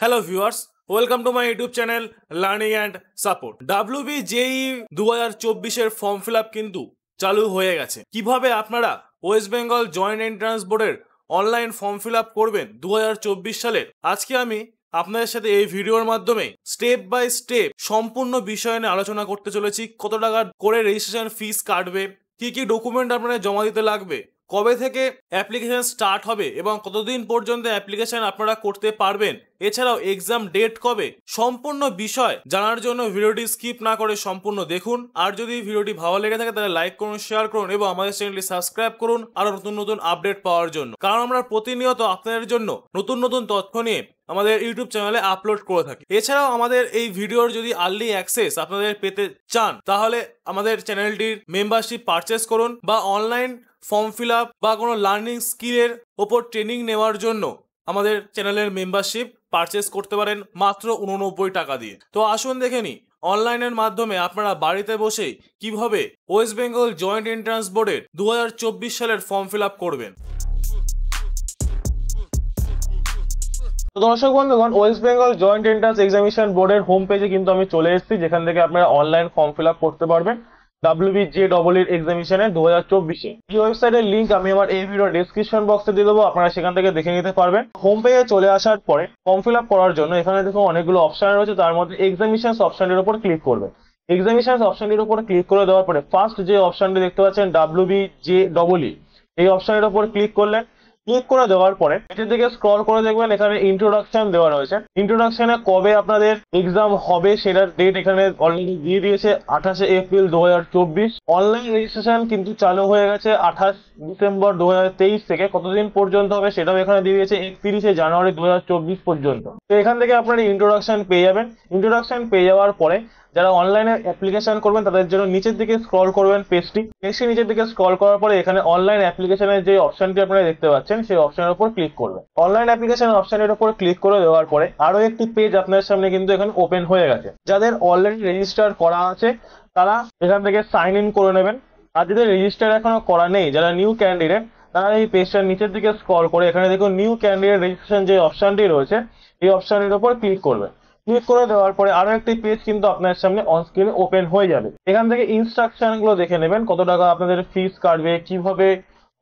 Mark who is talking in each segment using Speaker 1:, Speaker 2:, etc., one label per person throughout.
Speaker 1: Hello viewers, welcome to my YouTube channel learning and support. WBJEE 2024-এর form fill up কিন্তু চালু হয়ে গেছে। কিভাবে আপনারা ওয়েস্ট বেঙ্গল জয়েন্ট এন্ট্রান্স বোর্ডের অনলাইন ফর্ম ফিল আপ করবেন 2024 সালের, আজকে আমি আপনাদের সাথে এই ভিডিওর মাধ্যমে স্টেপ বাই স্টেপ সম্পূর্ণ বিষয় নিয়ে আলোচনা করতে চলেছি। কত টাকা করে রেজিস্ট্রেশন ফিস কাটবে, কি কি ডকুমেন্ট আপনাদের জমা দিতে লাগবে, কবে থেকে অ্যাপ্লিকেশন স্টার্ট হবে এবং কতদিন পর্যন্ত অ্যাপ্লিকেশন আপনারা করতে পারবেন, এছাড়াও এক্সাম ডেট কবে, সম্পূর্ণ বিষয় জানার জন্য ভিডিওটি স্কিপ না করে সম্পূর্ণ দেখুন। আর যদি ভিডিওটি ভালো লেগে থাকে তাহলে লাইক করুন, শেয়ার করুন এবং আমাদের চ্যানেলটি সাবস্ক্রাইব করুন আরো নতুন নতুন আপডেট পাওয়ার জন্য, কারণ আমরা প্রতিনিয়ত আপনাদের জন্য নতুন নতুন তথ্য নিয়ে আমাদের ইউটিউব চ্যানেলে আপলোড করে থাকি। এছাড়াও আমাদের এই ভিডিওর যদি আর্লি অ্যাক্সেস আপনাদের পেতে চান তাহলে আমাদের চ্যানেলটির মেম্বারশিপ পারচেস করুন বা অনলাইন ফর্ম ফিল আপ বা কোনো লার্নিং স্কিলের ওপর ট্রেনিং নেওয়ার জন্য আমাদের চ্যানেলের মেম্বারশিপ পারচেস করতে পারেন মাত্র 89 টাকা দিয়ে। তো আসুন দেখে নিই অনলাইনের মাধ্যমে আপনারা বাড়িতে বসেই কিভাবে ওয়েস্ট বেঙ্গল জয়েন্ট এন্ট্রান্স বোর্ডের 2024 সালের ফর্ম ফিল আপ করবেন। তো দর্শক বন্ধুগণ, West Bengal joint entrance examination বোর্ডের হোম পেজে কিন্তু আমি চলে এসেছি, যেখান থেকে আপনারা অনলাইন ফর্ম ফিল আপ করতে পারবেন WBJEE এক্সামিনেশনের 2024-এ। এই ওয়েবসাইটের লিংক আমি আমার এই ভিডিও ডেসক্রিপশন বক্সে দিয়ে দেবো, আপনারা সেখান থেকে দেখে নিতে পারবেন। হোম পেজে চলে আসার পরে ফর্ম ফিল আপ করার জন্য এখানে দেখুন অনেকগুলো অপশন রয়েছে, তার মধ্যে এক্সামিনেশন অপশনটির উপর ক্লিক করবেন। এক্সামিনেশন অপশনটির উপর ক্লিক করে দেওয়ার পরে ফার্স্ট যে অপশনটি দেখতে পাচ্ছেন WBJEE, এই অপশনের উপর ক্লিক করলেন। ক্লিক করে দেওয়ার পরে নিচের দিকে স্ক্রল করে দেখবেন এখানে ইন্ট্রোডাকশন দেওয়া রয়েছে। ইন্ট্রোডাকশনে কবে আপনাদের এক্সাম হবে সেটার ডেট এখানে অলরেডি দিয়ে দিয়েছে, 28 এপ্রিল 2024। অনলাইন রেজিস্ট্রেশন কিন্তু চালু হয়ে গেছে 28 ডিসেম্বর 2023 থেকে। কতদিন পর্যন্ত হবে সেটাও এখানে দিয়ে দিয়েছে 31 জানুয়ারি 2024 পর্যন্ত। তো এখান থেকে আপনারা ইন্ট্রোডাকশন পেয়ে যাবেন। ইন্ট্রোডাকশন পেয়ে যাওয়ার পরে যারা অনলাইনে অ্যাপ্লিকেশন করবেন তাদের জন্য নিচের দিকে স্ক্রল করবেন পেজটি নিচের দিকে স্ক্রল করার পরে এখানে অনলাইন অ্যাপ্লিকেশনের যে অপশনটি আপনারা দেখতে পাচ্ছেন সেই অপশনের উপর ক্লিক করবেন। অনলাইন অ্যাপ্লিকেশন অপশনের উপর ক্লিক করে দেওয়ার পরে আরো একটি পেজ আপনার সামনে কিন্তু এখানে ওপেন হয়ে গেছে। যাদের অলরেডি রেজিস্টার করা আছে তারা এখান থেকে সাইন ইন করে নেবেন, আর যাদের রেজিস্টার এখনো করা নেই, যারা নিউ ক্যান্ডিডেট, তারা এই পেজটার নিচের দিকে স্ক্রল করে এখানে দেখুন নিউ ক্যান্ডিডেট রেজিস্ট্রেশন যে অপশনটি রয়েছে এই অপশনের উপর ক্লিক করবেন। ক্লিক করে দেওয়ার পরে আরো একটি পেজ কিন্তু আপনার সামনে অন স্ক্রিনে ওপেন হয়ে যাবে। এখান থেকে ইনস্ট্রাকশন গুলো দেখে নেবেন, কত টাকা আপনাদের ফিস কাটবে, কিভাবে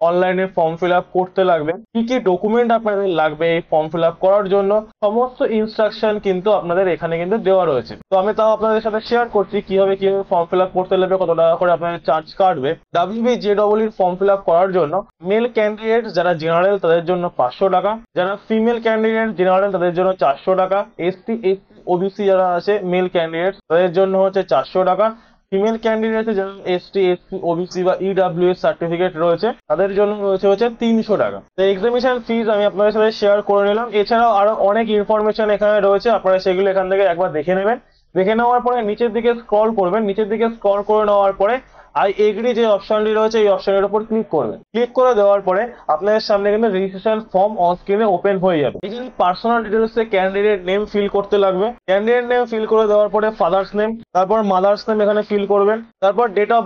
Speaker 1: অনলাইনে ফর্ম ফিল আপ করতে লাগবে, কি কি ডকুমেন্ট আপনাদের লাগবে এই ফর্ম ফিল আপ করার জন্য, সমস্ত ইনস্ট্রাকশন কিন্তু আপনাদের এখানে কিন্তু দেওয়া রয়েছে। তো আমি তাও আপনাদের সাথে শেয়ার করছি কিভাবে ফর্ম ফিল আপ করতে লাগবে, কত টাকা করে আপনাদের চার্জ কাটবে। WBJEE ফর্ম ফিল আপ করার জন্য মেল ক্যান্ডিডেট যারা জেনারেল তাদের জন্য 500 টাকা, যারা ফিমেল ক্যান্ডিডেট জেনারেল তাদের জন্য 400 টাকা, SC SC OBC যারা আছে মেল ক্যান্ডিডেট তাদের জন্য হচ্ছে 400 টাকা, ফিমেল ক্যান্ডিডেট যারা ST SC OBC বা EWS সার্টিফিকেট রয়েছে তাদের জন্য হচ্ছে 300 টাকা। তো এক্সামিনেশন ফিজ আমি আপনাদের সাথে শেয়ার করে নিলাম। এছাড়াও আরো অনেক ইনফরমেশন এখানে রয়েছে, আপনারা সেগুলো এখান থেকে একবার দেখে নেবেন। দেখে নেওয়ার পরে নিচের দিকে স্ক্রল করবেন, নিচের দিকে স্ক্রল করে নেওয়ার পরে আই এগ্রি যে অপশনটি রয়েছে এই অপশনের উপর ক্লিক করবেন। ক্লিক করে দেওয়ার পরে আপনাদের সামনে কিন্তু রেজিস্ট্রেশন ফর্ম অন স্ক্রিনে ওপেন হয়ে যাবে। এখানে পার্সোনাল ডিটেলস এ ক্যান্ডিডেট নেম ফিল করতে লাগবে। ক্যান্ডিডেট নেম ফিল করে দেওয়ার পরে ফাদার্স নেম, তারপর মাদার্স নেম এখানে ফিল করবেন, তারপর ডেট অফ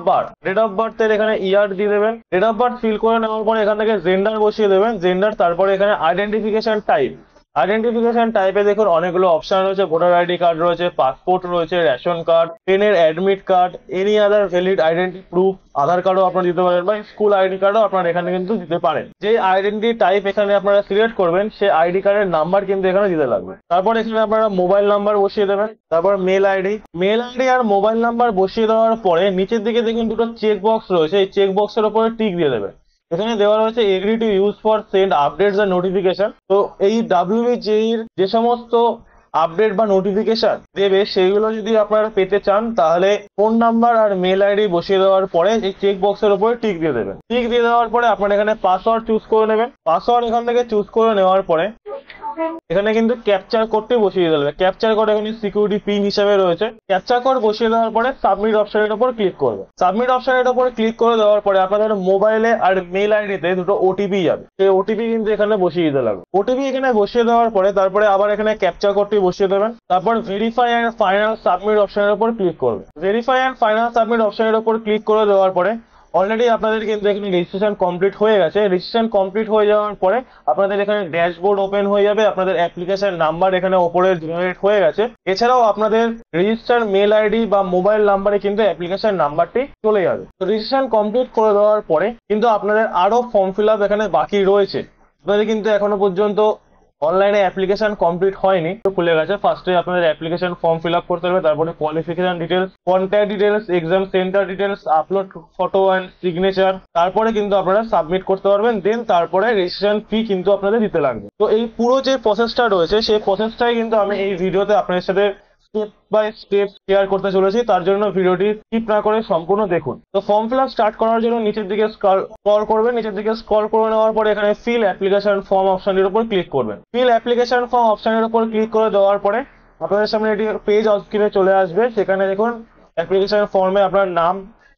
Speaker 1: বার্থ এর এখানে ইয়ার দিয়ে দেবেন। ডেট অফ বার্থ ফিল করে নেওয়ার পরে এখান থেকে জেন্ডার বসিয়ে দেবেন, জেন্ডার, তারপরে এখানে আইডেন্টিফিকেশন টাইপে দেখুন অনেকগুলো অপশন রয়েছে, ভোটার আইডি কার্ড রয়েছে, পাসপোর্ট রয়েছে, রেশন কার্ড, ট্রেনের admit card, any other valid identity proof, Aadhaar কার্ডও আপনারা দিতে পারেন বা স্কুল আইডি কার্ডও আপনারা এখানে কিন্তু দিতে পারেন। যে আইডেন্টি টাইপ এখানে আপনারা সিলেক্ট করবেন সেই আইডি কার্ডের নাম্বার কিন্তু এখানে দিতে লাগবে। তারপর এখানে আপনারা মোবাইল নাম্বার বসিয়ে দেবেন, তারপর মেল আইডি আর মোবাইল নাম্বার বসিয়ে দেওয়ার পরে নিচের দিকে দেখুন দুটো চেক বক্স রয়েছে, এই চেক বক্সের উপরে টিক দিয়ে দেবেন। এখানে দেওয়া রয়েছে agree to use for send updates আর নোটিফিকেশন। তো এই WBJEE যে সমস্ত আপডেট বা নোটিফিকেশন দেবে সেইগুলো যদি আপনারা পেতে চান তাহলে ফোন নাম্বার আর মেল আইডি বসিয়ে দেওয়ার পরে এই চেক বক্সের উপরে টিক দিয়ে দেবেন। টিক দিয়ে দেওয়ার পরে আপনারা এখানে পাসওয়ার্ড চুজ করে নেবেন। পাসওয়ার্ড এখান থেকে চুজ করে নেওয়ার পরে এখানে কিন্তু ক্যাপচার কোডটি বসিয়ে দেবে। ক্যাপচার কোড এখানে সিকিউরিটি পিন হিসেবে রয়েছে। ক্যাপচার কোড বসিয়ে দেওয়ার পরে সাবমিট অপশনের উপর ক্লিক করবে। সাবমিট অপশনের উপর ক্লিক করে দেওয়ার পরে আপনাদের মোবাইলে আর মেল আইডিতে দুটো ওটিপি যাবে, সেই ওটিপি কিন্তু এখানে বসিয়ে দিতে লাগবে। ওটিপি এখানে বসিয়ে দেওয়ার পরে তারপরে আবার এখানে ক্যাপচার কোডটি বসিয়ে দেবেন, তারপর ভেরিফাই এন্ড ফাইনাল সাবমিট অপশনের উপর ক্লিক করবে। ভেরিফাই এন্ড ফাইনাল সাবমিট অপশনের উপর ক্লিক করে দেওয়ার পরে অলরেডি আপনাদের কিন্তু এখানে রেজিস্ট্রেশন কমপ্লিট হয়ে গেছে। রেজিস্ট্রেশন কমপ্লিট হয়ে যাওয়ার পরে আপনাদের এখানে ড্যাশবোর্ড ওপেন হয়ে যাবে, আপনাদের অ্যাপ্লিকেশন নাম্বার এখানে ওপরে জেনারেট হয়ে গেছে। এছাড়াও আপনাদের রেজিস্টার মেল আইডি বা মোবাইল নাম্বারে কিন্তু অ্যাপ্লিকেশন নাম্বারটি চলে যাবে। তো রেজিস্ট্রেশন কমপ্লিট করে দেওয়ার পরে কিন্তু আপনাদের আরো ফর্ম ফিল আপ এখানে বাকি রয়েছে। আপনাদের কিন্তু এখনো পর্যন্ত অনলাইনে অ্যাপ্লিকেশন কমপ্লিট হয়নি, তো খুলে গেছে। ফার্স্টে আপনাদের অ্যাপ্লিকেশন ফর্ম ফিল আপ করতে হবে, তারপরে qualification details, contact details, exam centre details, upload photo and signature, তারপরে কিন্তু আপনারা সাবমিট করতে পারবেন। দেন তারপরে রেজিস্ট্রেশন ফি কিন্তু আপনাদের দিতে লাগবে। তো এই পুরো যে প্রসেসটা রয়েছে সেই প্রসেসটাই কিন্তু আমি এই ভিডিওতে আপনাদের সাথে স্টেপ বাই স্টেপ শেয়ার করতে চলেছি, তার জন্য ভিডিওটি স্কিপ না করে সম্পূর্ণ দেখুন। তো ফর্ম ফিল আপ স্টার্ট করার জন্য নিচের দিকে স্ক্রল করবেন, নিচের দিকে স্ক্রল করে নেওয়ার পরে এখানে ফিল অ্যাপ্লিকেশন ফর্ম অপশনের উপর ক্লিক করবেন। ফিল অ্যাপ্লিকেশন ফর্ম অপশনের উপর ক্লিক করে দেওয়ার পরে আপনাদের সামনে এটি পেজ অন স্ক্রিনে চলে আসবে। সেখানে দেখুন অ্যাপ্লিকেশন ফর্মে আপনার নাম,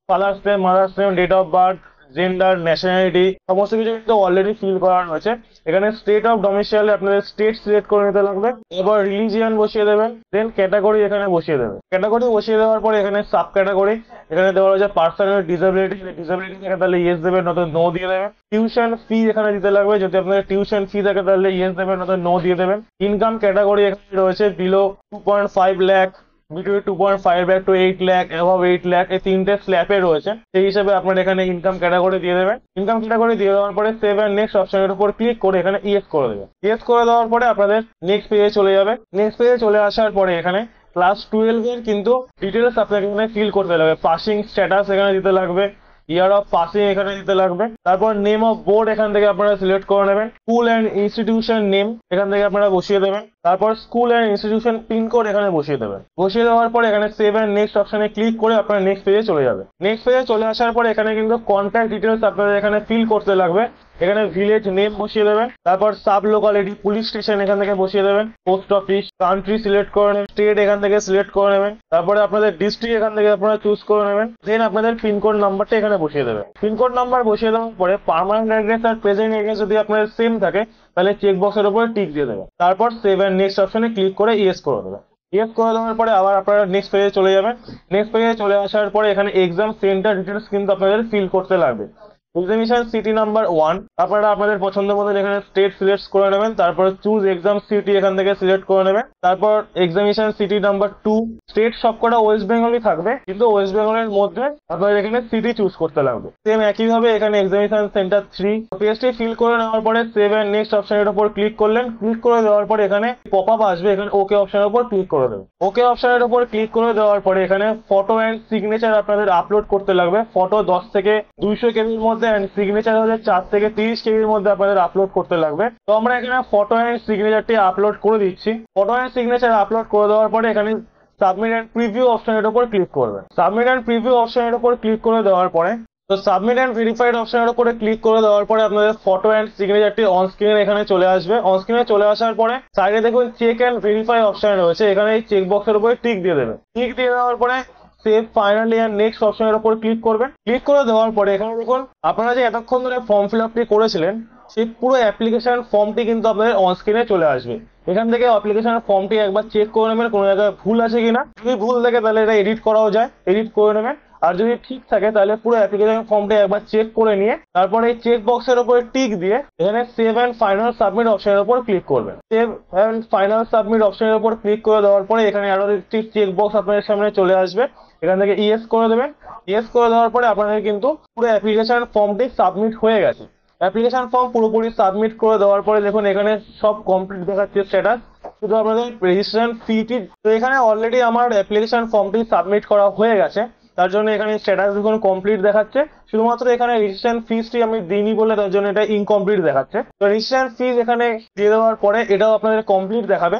Speaker 1: father's name, mother's name, date of birth, gender, nationality সমস্ত কিছু কিন্তু অলরেডি ফিল করা রয়েছে। এখানে স্টেট অফ ডোমিসাইল আপনাদের স্টেট সিলেক্ট করে নিতে লাগবে, এবার রিলিজিয়ান বসিয়ে দেবেন, দেন ক্যাটাগরি এখানে বসিয়ে দেবেন। ক্যাটাগরি বসিয়ে দেওয়ার পরে এখানে সাব ক্যাটাগরি এখানে দেওয়া রয়েছে পার্সোনাল ডিসেবিলিটি, ডিসেবিলিটি থাকে তাহলে ইয়েস দেবেন, নয়তো নো দিয়ে দেবেন। টিউশন ফি এখানে দিতে লাগবে, যদি আপনাদের টিউশন ফি থাকে তাহলে ইয়েস দেবেন, নয়তো নো দিয়ে দেবেন। ইনকাম ক্যাটাগরি এখানে রয়েছে below 2.5 lakh, between 2.5 lakh to 8 lakh, above 8 lakh, এই তিনটে স্ল্যাপে রয়েছে। সেই হিসাবে আপনার এখানে ইনকাম ক্যাটাগরি দিয়ে দেবেন। ইনকাম ক্যাটাগরি দিয়ে দেওয়ার পরে সেভ এন্ড নেক্সট অপশনের উপর ক্লিক করে এখানে ইয়েস করে দেবেন। ইয়েস করে দেওয়ার পরে আপনাদের নেক্সট পেজে চলে যাবে। নেক্সট পেজে চলে আসার পরে এখানে ক্লাস 12 এর কিন্তু ডিটেলস আপনাকে এখানে ফিল করতে লাগবে। পাসিং স্ট্যাটাস এখানে দিতে লাগবে, ইয়ার অফ পাসিং এখানে দিতে লাগবে, তারপর নেম অফ বোর্ড এখান থেকে আপনারা সিলেক্ট করে নেবেন, স্কুল অ্যান্ড ইনস্টিটিউশন নেম এখান থেকে আপনারা বসিয়ে দেবেন, তারপর স্কুল অ্যান্ড ইনস্টিটিউশন পিনকোড এখানে বসিয়ে দেবেন। বসিয়ে দেওয়ার পর এখানে সেভ অ্যান্ড নেক্সট অপশনে ক্লিক করে আপনারা নেক্সট পেজে চলে যাবে। নেক্সট পেজে চলে আসার পর এখানে কিন্তু কন্ট্যাক্ট ডিটেলস আপনাদের এখানে ফিল করতে লাগবে। এখানে ভিলেজ নেম বসিয়ে দেবেন, তারপর সাব লোকালিটি, পুলিশ স্টেশন এখান থেকে বসিয়ে দেবেন, পোস্ট অফিস, কান্ট্রি সিলেক্ট করে নেবেন, স্টেট এখান থেকে সিলেক্ট করে নেবেন, তারপরে আপনাদের ডিস্ট্রিক্ট এখান থেকে আপনারা চুজ করে নেবেন। দেন আপনাদের পিনকোড নাম্বারটা এখানে বসিয়ে দেবেন। পিনকোড নাম্বার বসিয়ে দেওয়ার পরে পার্মানেন্ট অ্যাড্রেস আর প্রেজেন্ট অ্যাড্রেস যদি আপনাদের সেম থাকে তাহলে চেক বক্সের উপরে টিক দিয়ে দেবেন। তারপর সেভ এন্ড নেক্সট অপশনে ক্লিক করে ইয়েস করে দেবেন। ইয়েস করে দেওয়ার পরে আবার আপনারা নেক্সট পেজে চলে যাবেন। নেক্সট পেজে চলে আসার পরে এখানে এক্সাম সেন্টার ডিটেলস কিন্তু আপনাদের ফিল করতে লাগবে। এক্সামিনেশন সিটি নাম্বার 1 আপনারা আপনাদের পছন্দ মতো এখানে স্টেট সিলেক্ট করে নেবেন, তারপর চুজ এক্সাম সিটি এখান থেকে সিলেক্ট করে নেবেন, তারপর এক্সামিনেশন সিটি নাম্বার 2 স্টেট সবকটা ওয়েস্ট বেঙ্গলই থাকবে, কিন্তু ওয়েস্ট বেঙ্গলের মধ্যে আপনাদের এখানে সিটি চুজ করতে লাগবে। সেম একইভাবে এখানে এক্সামিনেশন সেন্টার 3 পেজটি ফিল করে নেওয়ার পরে সেভ এন্ড নেক্সট অপশনের উপর ক্লিক করলেন। ক্লিক করে দেওয়ার পরে এখানে পপ আপ আসবে, এখানে ওকে অপশনের উপর ক্লিক করে দেবেন। ওকে অপশনের উপর ক্লিক করে দেওয়ার পরে এখানে ফটো অ্যান্ড সিগনেচার আপনাদের আপলোড করতে লাগবে। ফটো 10 থেকে 200 কেবির মধ্যে এন্ড সিগনেচার হচ্ছে 4 থেকে 30 কেবির মধ্যে আপনাদের আপলোড করতে লাগবে। তো আমরা এখানে ফটো এন্ড সিগনেচারটি আপলোড করে দিচ্ছি। ফটো এন্ড সিগনেচার আপলোড করে দেওয়ার পরে এখানে সাবমিট এন্ড প্রিভিউ অপশনের উপর ক্লিক করবেন। সাবমিট এন্ড প্রিভিউ অপশনের উপর ক্লিক করে দেওয়ার পরে তো সাবমিট এন্ড ভেরিফাইড অপশনের উপরে ক্লিক করে দেওয়ার পরে আপনাদের ফটো এন্ড সিগনেচারটি অন স্ক্রিনে এখানে চলে আসবে। অন স্ক্রিনে চলে আসার পরে সাইডে দেখুন চেক এন্ড ভেরিফাই অপশন রয়েছে, এখানে এই চেক বক্সের উপরে টিক দিয়ে দেবেন। টিক দিয়ে দেওয়ার পরে সেভ ফাইনালি এন্ড নেক্সট অপশনের উপর ক্লিক করবেন। ক্লিক করে দেওয়ার পরে এখানে দেখুন আপনারা যে এতক্ষণ ধরে ফর্ম ফিল আপটি করেছিলেন সেই পুরো অ্যাপ্লিকেশন ফর্মটি কিন্তু আপনাদের অন স্ক্রিনে চলে আসবে। এখান থেকে অ্যাপ্লিকেশন ফর্মটি একবার চেক করে নেবেন কোনো জায়গায় ভুল আছে কিনা, যদি ভুল থাকে তাহলে এটা এডিট করাও যায়, এডিট করে নেবেন। আর যদি ঠিক থাকে তাহলে পুরো অ্যাপ্লিকেশন ফর্মটা একবার চেক করে নিয়ে তারপরে এই চেক বক্সের উপরে টিক দিয়ে এখানে সেভ এন্ড ফাইনাল সাবমিট অপশনের উপর ক্লিক করবেন। সেভ এন্ড ফাইনাল সাবমিট অপশনের উপর ক্লিক করে দেওয়ার পরে এখানে আরো একটি চেক বক্স আপনাদের সামনে চলে আসবে, এখান থেকে ইয়েস করে দেবেন। ইয়েস করে দেওয়ার পরে আপনাদের কিন্তু পুরো অ্যাপ্লিকেশন ফর্মটি সাবমিট হয়ে গেছে। অ্যাপ্লিকেশন ফর্ম পুরোপুরি সাবমিট করে দেওয়ার পরে দেখুন এখানে সব কমপ্লিট দেখাচ্ছে স্ট্যাটাস, শুধু আপনাদের রেজিস্ট্রেশন ফিটি। তো এখানে অলরেডি আমার অ্যাপ্লিকেশন ফর্মটি সাবমিট করা হয়ে গেছে, তার জন্য এখানে স্ট্যাটাস দেখুন কমপ্লিট দেখাচ্ছে। শুধুমাত্র এখানে রেজিস্ট্রেশন ফিসটি আমি দিইনি বলে তার জন্য এটা ইনকমপ্লিট দেখাচ্ছে। তো রেজিস্ট্রেশন ফিস এখানে দিয়ে দেওয়ার পরে এটাও আপনাদের কমপ্লিট দেখাবে।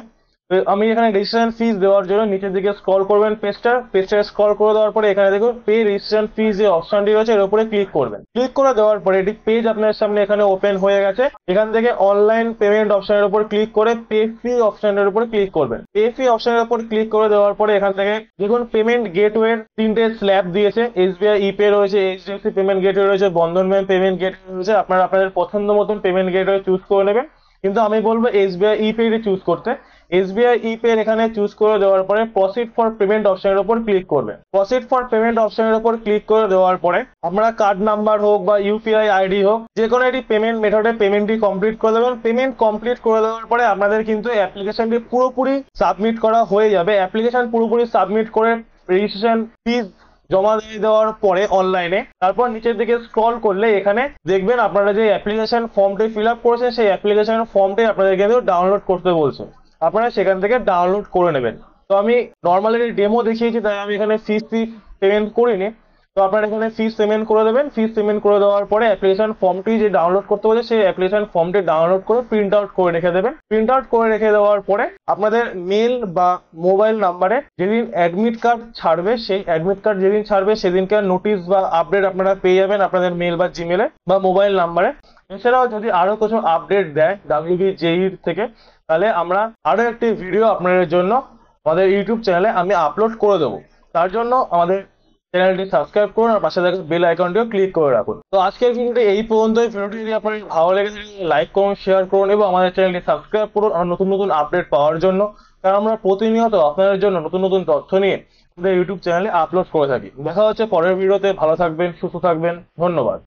Speaker 1: আমি এখানে রেজিস্ট্রেশন ফিস দেওয়ার জন্য নিচের দিকে স্ক্রল করবেন, পেজটা স্ক্রল করে দেওয়ার পরে এখানে দেখুন পে রেজিস্ট্রেশন ফিস যে অপশনটি রয়েছে এর উপরে ক্লিক করবেন। ক্লিক করে দেওয়ার পরে এটি পেজ আপনার সামনে এখানে ওপেন হয়ে গেছে। এখান থেকে অনলাইন পেমেন্ট অপশনের উপর ক্লিক করে পে ফি অপশনের উপর ক্লিক করবেন। পে ফি অপশনের উপর ক্লিক করে দেওয়ার পরে এখান থেকে দেখুন পেমেন্ট গেটওয়ে 3টে স্ল্যাব দিয়েছে, এসবিআই ইপে রয়েছে, এইচডিএফসি পেমেন্ট গেটওয়ে রয়েছে, বন্ধন ব্যাংক পেমেন্ট গেটওয়ে রয়েছে। আপনারা আপনাদের পছন্দ মতন পেমেন্ট গেটওয়ে চুজ করে নেবেন, কিন্তু আমি বলবো এসবিআই ইপে চুজ করতে, এসবিআই ইপে এখানে চুজ করে দেওয়ার পরে প্রসিড ফর পেমেন্ট অপশনের উপর ক্লিক করবেন। প্রসিড ফর পেমেন্ট অপশনের উপর ক্লিক করে দেওয়ার পরে আমরা কার্ড নাম্বার হোক বা ইউপিআই আইডি হোক যে কোনো একটি পেমেন্ট মেথডে পেমেন্টটি কমপ্লিট করে দেবেন। পেমেন্ট কমপ্লিট করে দেওয়ার পরে আপনাদের কিন্তু অ্যাপ্লিকেশনটি পুরোপুরি সাবমিট করা হয়ে যাবে। অ্যাপ্লিকেশন পুরোপুরি সাবমিট করে রেজিস্ট্রেশন ফিজ জমা দিয়ে দেওয়ার পরে অনলাইনে তারপর নিচের দিকে স্ক্রল করলে এখানে দেখবেন আপনারা যে অ্যাপ্লিকেশন ফর্মটি ফিল আপ করেছেন সেই অ্যাপ্লিকেশন ফর্মটি আপনাদের কিন্তু ডাউনলোড করতে বলছে, আপনারা সেখান থেকে ডাউনলোড করে নেবেন। তো আমি নর্মালি ডেমো দেখিয়েছি তাই আমি এখানে ফিস পেমেন্ট করিনি। তো আপনারা এখানে ফিস পেমেন্ট করে দেবেন। ফিস পেমেন্ট করে দেওয়ার পরে অ্যাপ্লিকেশন ফর্মটি যে ডাউনলোড করতে বলছে সেই অ্যাপ্লিকেশন ফর্মটি ডাউনলোড করে প্রিন্ট আউট করে রেখে দেবেন। প্রিন্ট আউট করে রেখে দেওয়ার পরে আপনাদের মেল বা মোবাইল নাম্বারে যেদিন অ্যাডমিট কার্ড ছাড়বে সেই অ্যাডমিট কার্ড যেদিন ছাড়বে সেদিনকার নোটিশ বা আপডেট আপনারা পেয়ে যাবেন আপনাদের মেল বা জিমেলে বা মোবাইল নাম্বারে। এছাড়াও যদি আরো কিছু আপডেট দেয় WBJEE থেকে তাহলে আমরা আরো একটি ভিডিও আপনাদের জন্য আমাদের ইউটিউব চ্যানেলে আমি আপলোড করে দেবো। তার জন্য আমাদের চ্যানেলটি সাবস্ক্রাইব করুন আর পাশে থাকা বেল আইকনটিও ক্লিক করে রাখুন। তো আজকের ভিডিওটি এই পর্যন্তই। ভিডিওটি যদি আপনার ভালো লেগে থাকে লাইক করুন, শেয়ার করুন এবং আমাদের চ্যানেলটি সাবস্ক্রাইব করুন আর নতুন নতুন আপডেট পাওয়ার জন্য, কারণ আমরা প্রতিনিয়ত আপনাদের জন্য নতুন নতুন তথ্য নিয়ে আমাদের ইউটিউব চ্যানেলে আপলোড করে থাকি। দেখা হচ্ছে পরের ভিডিওতে। ভালো থাকবেন, সুস্থ থাকবেন, ধন্যবাদ।